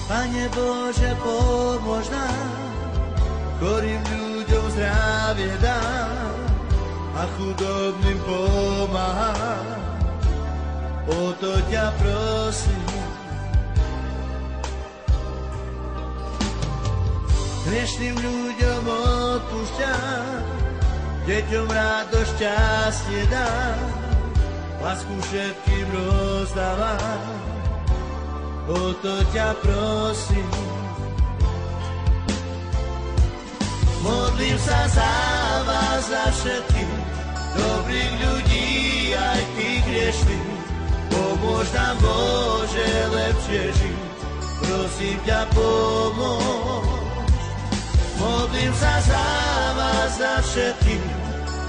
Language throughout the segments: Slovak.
Pane Bože, pomôž nám, chorým ľuďom zdravie dám a chudobným pomáham. O to ťa prosím. Hriešným ľuďom odpúšťam, deťom radosť šťastie dám, lásku všetkým rozdávam. O to ťa prosím. Modlím sa za vás, za všetkých dobrých ľudí, aj tých hriešných. Pomôž nám, Bože, lepšie žiť, prosím ťa, pomôž. Modlím sa za vás, za všetkých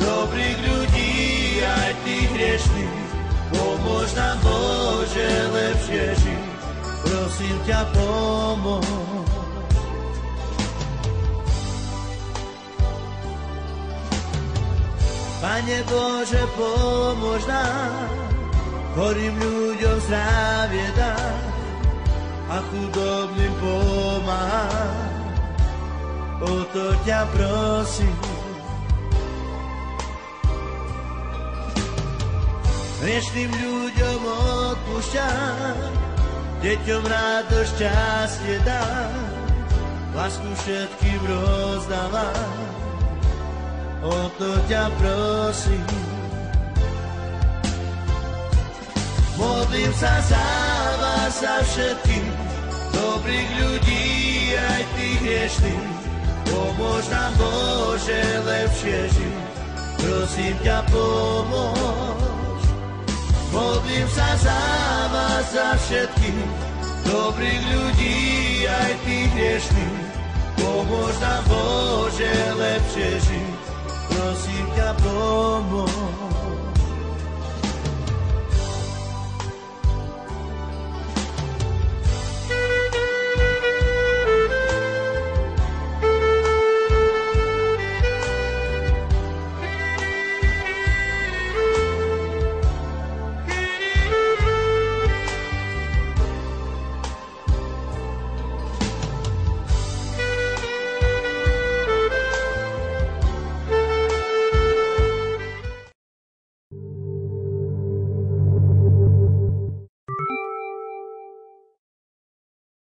dobrých ľudí, aj tých hriešných. Pomôž nám, Bože, lepšie žiť, prosím ťa, pomôž. Pane Bože, pomôž nám, chorým ľuďom zdravie dám a chudobným pomáham. O to ťa prosím. Hriešným ľuďom odpúšťam, deťom radosť šťastie dám, lásku všetkým rozdávam. O to ťa prosím. Modlím sa za vás, za všetkých dobrých ľudí, aj tých hriešných. Pomôž nám, Bože, lepšie žiť, prosím ťa, pomôž. Modlím sa za vás, za všetkých dobrých ľudí, aj tých hriešných. Pomôž nám, Bože, lepšie žiť, prosím ťa, pomôž.